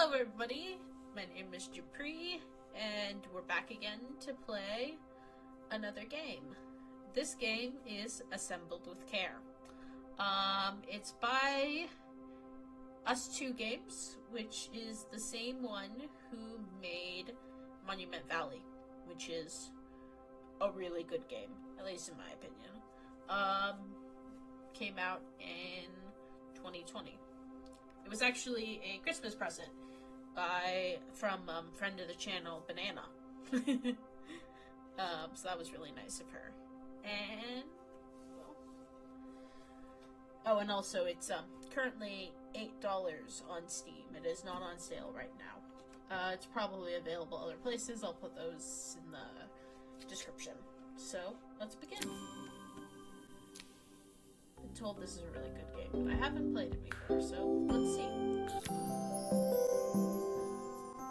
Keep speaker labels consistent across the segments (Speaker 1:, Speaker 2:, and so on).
Speaker 1: Hello everybody, my name is Dupree, and we're back again to play another game. This game is Assembled with Care. It's by Us2 Games, which is the same one who made Monument Valley, which is a really good game, at least in my opinion. Came out in 2020. It was actually a Christmas present from friend of the channel, Banana. So that was really nice of her. And and also it's currently $8 on Steam. It is not on sale right now. It's probably available other places. I'll put those in the description. So let's begin. Been told this is a really good game, but I haven't played it before, so let's see.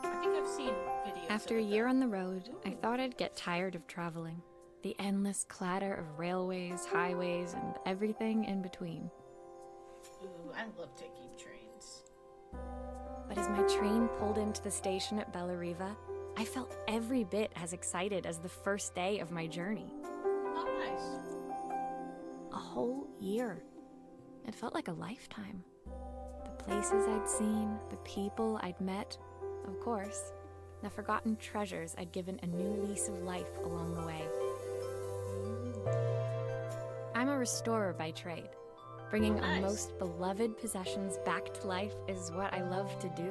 Speaker 1: I think I've seen videos.
Speaker 2: After a year on the road, I thought I'd get tired of traveling. The endless clatter of railways, highways, and everything in between.
Speaker 1: Ooh, I love taking trains.
Speaker 2: But as my train pulled into the station at Bellariva, I felt every bit as excited as the first day of my journey.
Speaker 1: Oh, nice.
Speaker 2: A whole year. It felt like a lifetime. The places I'd seen, the people I'd met, of course, the forgotten treasures I'd given a new lease of life along the way. I'm a restorer by trade. Bringing our most beloved possessions back to life is what I love to do.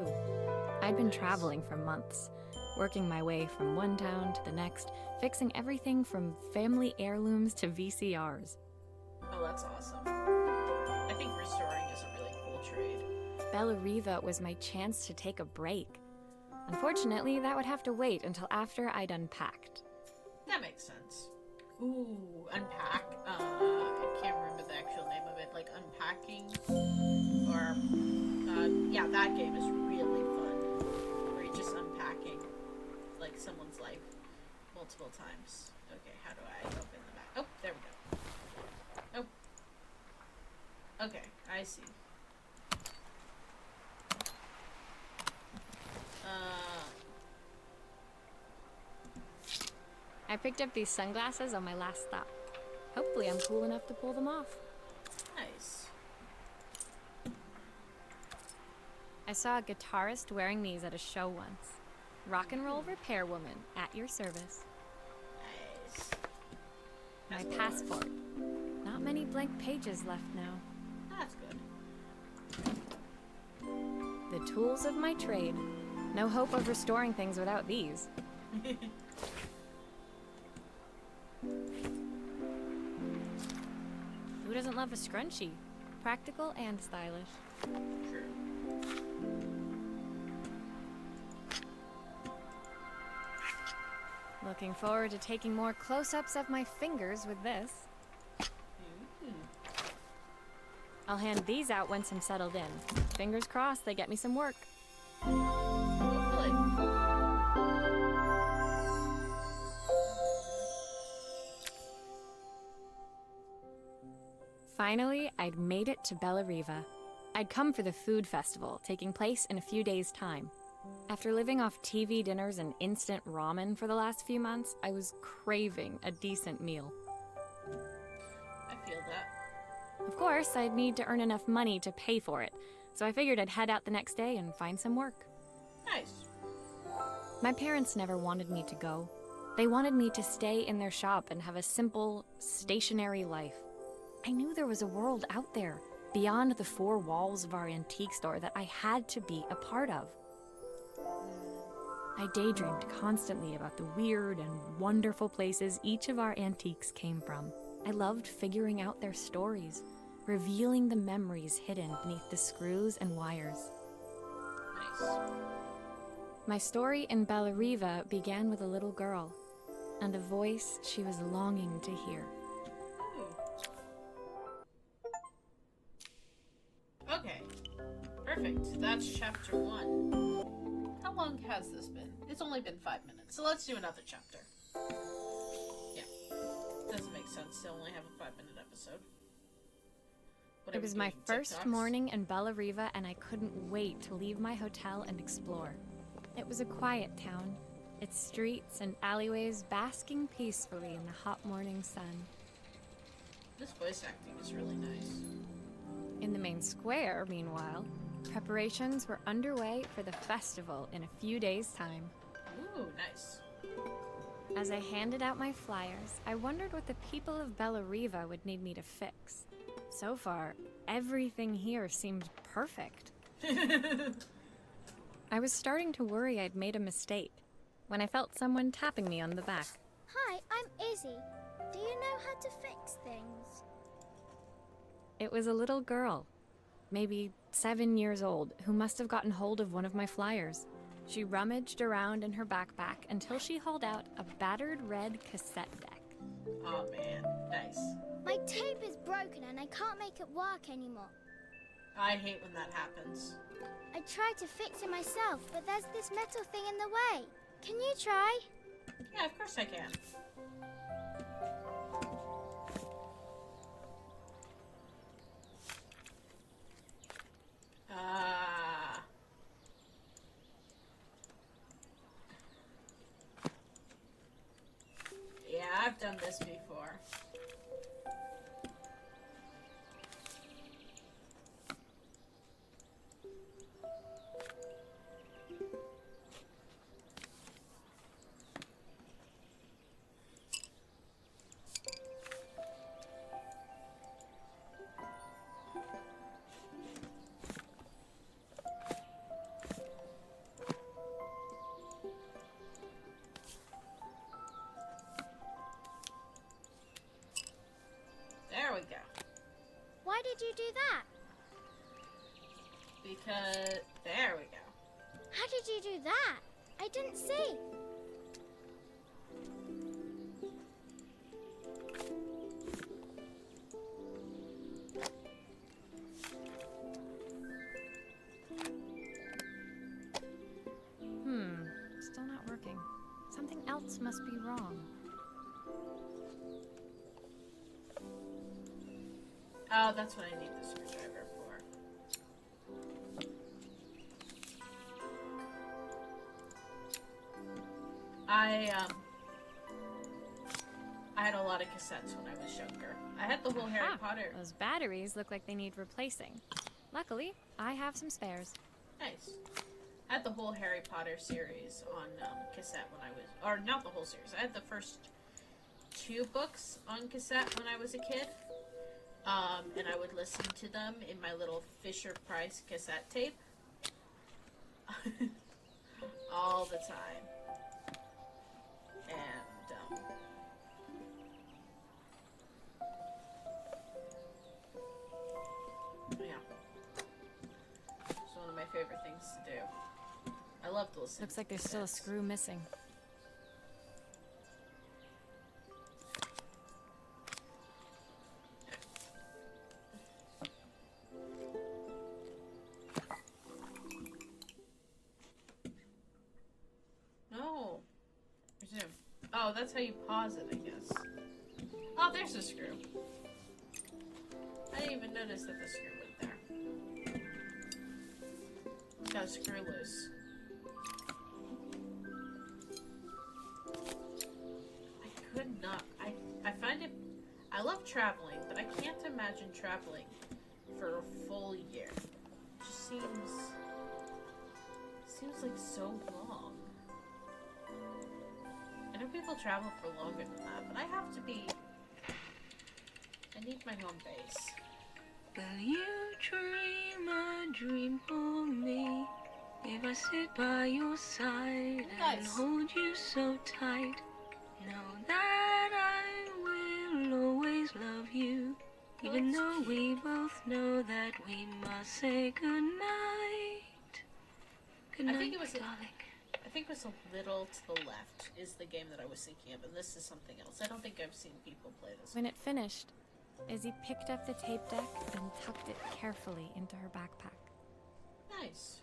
Speaker 2: I'd been traveling for months, working my way from one town to the next, fixing everything from family heirlooms to VCRs.
Speaker 1: Oh, that's awesome. I think restoring is a really cool trade.
Speaker 2: Bellariva was my chance to take a break. Unfortunately, that would have to wait until after I'd unpacked.
Speaker 1: That makes sense. Ooh, unpack. I can't remember the actual name of it. Like unpacking, or yeah, that game is really fun. Where you're just unpacking, like someone's life, multiple times. Okay, how do I open the back? Oh, there we go. Oh. Okay, I see.
Speaker 2: I picked up these sunglasses on my last stop. Hopefully I'm cool enough to pull them off.
Speaker 1: Nice.
Speaker 2: I saw a guitarist wearing these at a show once. Rock and roll repair woman, at your service.
Speaker 1: Nice.
Speaker 2: My passport. Not many blank pages left now.
Speaker 1: That's good.
Speaker 2: The tools of my trade. No hope of restoring things without these. Who doesn't love a scrunchie? Practical and stylish.
Speaker 1: True.
Speaker 2: Looking forward to taking more close-ups of my fingers with this. I'll hand these out once I'm settled in. Fingers crossed they get me some work.
Speaker 1: Hopefully.
Speaker 2: Finally, I'd made it to Bellariva. I'd come for the food festival, taking place in a few days' time. After living off TV dinners and instant ramen for the last few months, I was craving a decent meal.
Speaker 1: I feel that.
Speaker 2: Of course, I'd need to earn enough money to pay for it, so I figured I'd head out the next day and find some work.
Speaker 1: Nice.
Speaker 2: My parents never wanted me to go. They wanted me to stay in their shop and have a simple, stationary life. I knew there was a world out there, beyond the four walls of our antique store, that I had to be a part of. I daydreamed constantly about the weird and wonderful places each of our antiques came from. I loved figuring out their stories, revealing the memories hidden beneath the screws and wires.
Speaker 1: Nice.
Speaker 2: My story in Bellariva began with a little girl, and a voice she was longing to hear.
Speaker 1: Okay, perfect. That's chapter 1. How long has this been? It's only been 5 minutes, so let's do another chapter. Yeah, doesn't make sense to only have a 5-minute episode.
Speaker 2: It was my first morning in Bella Riva, and I couldn't wait to leave my hotel and explore. It was a quiet town, its streets and alleyways basking peacefully in the hot morning sun.
Speaker 1: This voice acting is really nice.
Speaker 2: In the main square, meanwhile, preparations were underway for the festival in a few days' time.
Speaker 1: Ooh, nice.
Speaker 2: As I handed out my flyers, I wondered what the people of Bella Riva would need me to fix. So far, everything here seemed perfect. I was starting to worry I'd made a mistake when I felt someone tapping me on the back.
Speaker 3: Hi, I'm Izzy. Do you know how to fix things?
Speaker 2: It was a little girl, maybe 7 years old, who must have gotten hold of one of my flyers. She rummaged around in her backpack until she hauled out a battered red cassette deck.
Speaker 1: Oh man, nice.
Speaker 3: My tape is broken and I can't make it work anymore.
Speaker 1: I hate when that happens.
Speaker 3: I tried to fix it myself, but there's this metal thing in the way. Can you try?
Speaker 1: Yeah, of course I can. Yeah, I've done this before. There we go.
Speaker 3: Why did you do that?
Speaker 1: Because, there we go.
Speaker 3: How did you do that? I didn't see.
Speaker 2: Still not working. Something else must be wrong.
Speaker 1: Oh, that's what I need the screwdriver for. I had a lot of cassettes when I was younger. I had the whole Harry Potter.
Speaker 2: Those batteries look like they need replacing. Luckily, I have some spares.
Speaker 1: Nice. I had the whole Harry Potter series on cassette when I was, or not the whole series. I had the first 2 books on cassette when I was a kid. And I would listen to them in my little Fisher-Price cassette tape. All the time. And, yeah. It's one of my favorite things to do. I love to listen.
Speaker 2: Looks like there's still a screw missing.
Speaker 1: No. Resume. Oh, that's how you pause it, I guess. Oh, there's a screw. I didn't even notice that the screw went there. Got a screw loose. I could not. I find it. I love traveling, but I can't imagine traveling for a full year. It just seems like so long. I know people travel for longer than that, but I have to be. I need my home base.
Speaker 4: Will you dream a dream for me? If I sit by your side and hold you so tight, know that I will always love you. Even though we both know that we must say goodnight. Good night, darling.
Speaker 1: I think it was a little to the left is the game that I was thinking of, and this is something else. I don't think I've seen people play this.
Speaker 2: When it finished, Izzy picked up the tape deck and tucked it carefully into her backpack.
Speaker 1: Nice.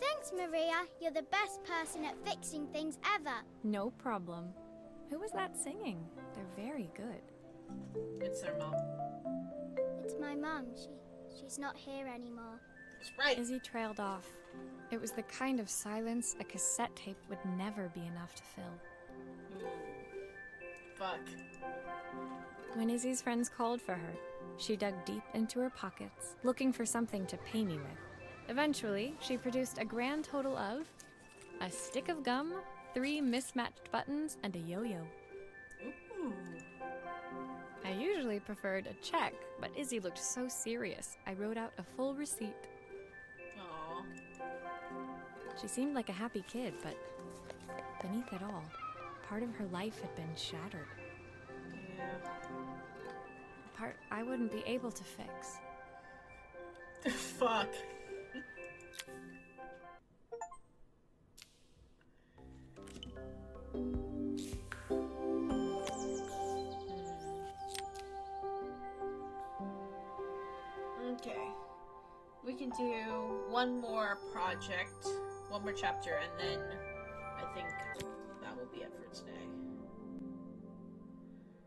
Speaker 3: Thanks, Maria. You're the best person at fixing things ever.
Speaker 2: No problem. Who was that singing? They're very good.
Speaker 1: It's their mom.
Speaker 3: my mum. She's not here anymore.
Speaker 1: That's right.
Speaker 2: Izzy trailed off. It was the kind of silence a cassette tape would never be enough to fill.
Speaker 1: Fuck.
Speaker 2: When Izzy's friends called for her, she dug deep into her pockets, looking for something to pay me with. Eventually, she produced a grand total of a stick of gum, 3 mismatched buttons, and a yo-yo.
Speaker 1: Ooh.
Speaker 2: I usually preferred a check, but Izzy looked so serious, I wrote out a full receipt.
Speaker 1: Aw.
Speaker 2: She seemed like a happy kid, but beneath it all, part of her life had been shattered.
Speaker 1: Yeah.
Speaker 2: A part I wouldn't be able to fix.
Speaker 1: Fuck. Okay. We can do one more project, one more chapter, and then I think that will be it for today.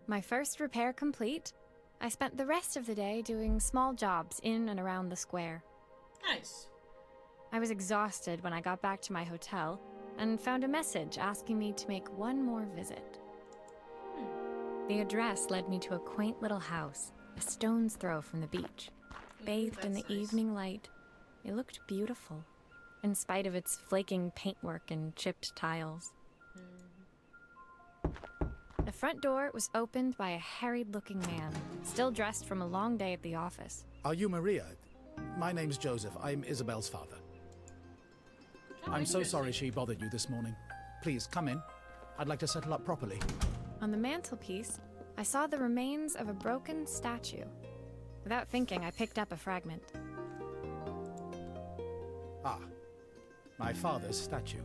Speaker 2: My first repair complete, I spent the rest of the day doing small jobs in and around the square.
Speaker 1: Nice.
Speaker 2: I was exhausted when I got back to my hotel and found a message asking me to make one more visit. The address led me to a quaint little house, a stone's throw from the beach. Bathed in the
Speaker 1: That's nice.
Speaker 2: evening light, it looked beautiful, in spite of its flaking paintwork and chipped tiles. The front door was opened by a harried-looking man, still dressed from a long day at the office.
Speaker 5: Are you Maria? My name's Joseph. I'm Isabel's father.
Speaker 1: Oh,
Speaker 5: I'm so sorry
Speaker 1: interesting.
Speaker 5: she bothered you this morning. Please, come in. I'd like to settle up properly.
Speaker 2: On the mantelpiece, I saw the remains of a broken statue. Without thinking, I picked up a fragment.
Speaker 5: Ah, my father's statue.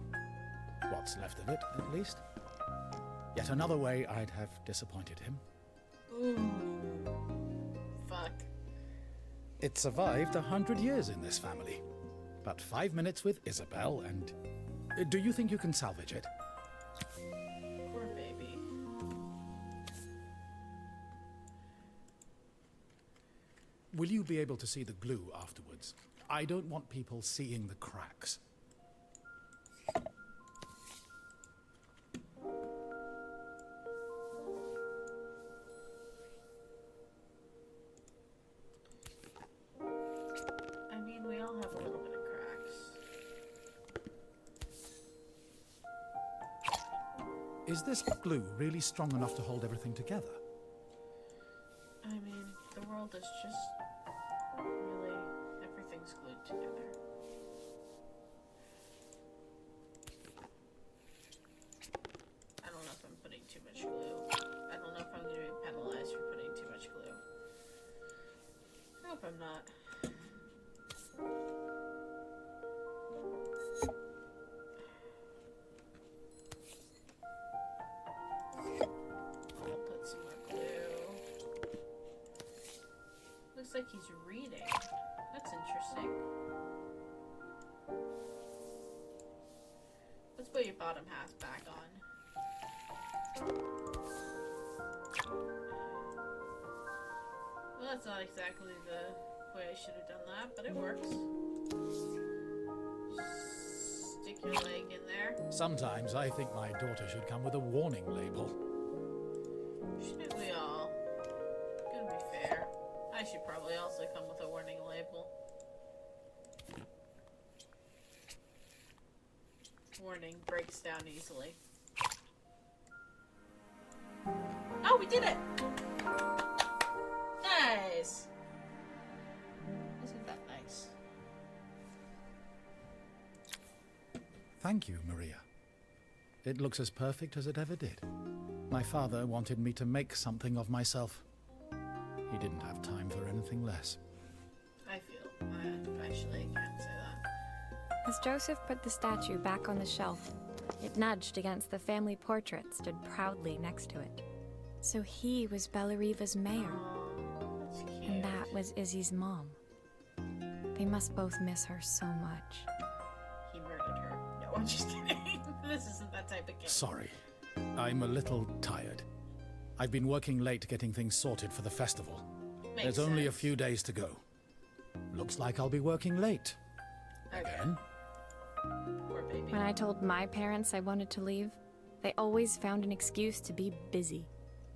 Speaker 5: What's left of it, at least. Yet another way I'd have disappointed him.
Speaker 1: Ooh. Fuck.
Speaker 5: It survived 100 years in this family. But 5 minutes with Isabel and... Do you think you can salvage it?
Speaker 1: Poor baby.
Speaker 5: Will you be able to see the glue afterwards? I don't want people seeing the cracks.
Speaker 1: I mean, we all have a little bit of cracks.
Speaker 5: Is this glue really strong enough to hold everything together?
Speaker 1: I mean, the world is just really, everything's glued together. I don't know if I'm putting too much glue. I don't know if I'm going to be penalized for putting too much glue. I hope I'm not. I'll put some more glue. Looks like he's reading. That's interesting. Let's put your bottom half back on. Well, that's not exactly the way I should have done that, but it works. Stick your leg in there.
Speaker 5: Sometimes I think my daughter should come with a warning label.
Speaker 1: Shouldn't we all? Gonna be fair. I should probably also come with a warning label. Warning, breaks down easily. Oh, we did it! Nice! Isn't that nice?
Speaker 5: Thank you, Maria. It looks as perfect as it ever did. My father wanted me to make something of myself. He didn't have time for anything less.
Speaker 1: I actually can't say that.
Speaker 2: As Joseph put the statue back on the shelf, it nudged against the family portrait stood proudly next to it. So he was Bellariva's mayor,
Speaker 1: Oh, that's cute.
Speaker 2: and that was Izzy's mom. They must both miss her so much.
Speaker 1: He murdered her. No, I'm just kidding. This isn't that type of game.
Speaker 5: Sorry. I'm a little tired. I've been working late getting things sorted for the festival. There's only a few days to go. Looks like I'll be working late.
Speaker 1: Okay.
Speaker 5: Again.
Speaker 1: Poor baby.
Speaker 2: When I told my parents I wanted to leave, they always found an excuse to be busy,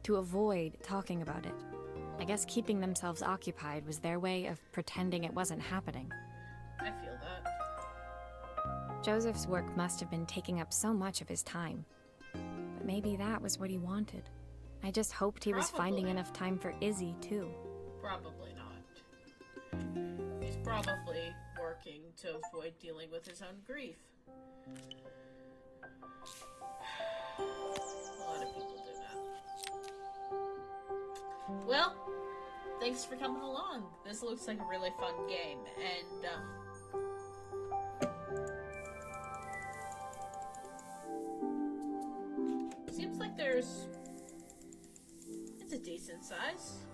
Speaker 2: to avoid talking about it. I guess keeping themselves occupied was their way of pretending it wasn't happening.
Speaker 1: I feel that.
Speaker 2: Joseph's work must have been taking up so much of his time. But maybe that was what he wanted. I just hoped he was finding enough time for Izzy, too.
Speaker 1: Probably not. He's probably working to avoid dealing with his own grief. A lot of people do that. Well, thanks for coming along. This looks like a really fun game, and seems like it's a decent size.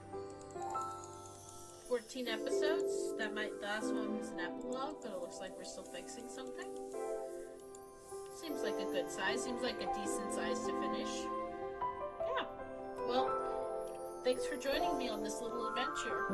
Speaker 1: 14 episodes. The last one was an epilogue, but it looks like we're still fixing something. Seems like a good size. Seems like a decent size to finish. Yeah. Well, thanks for joining me on this little adventure.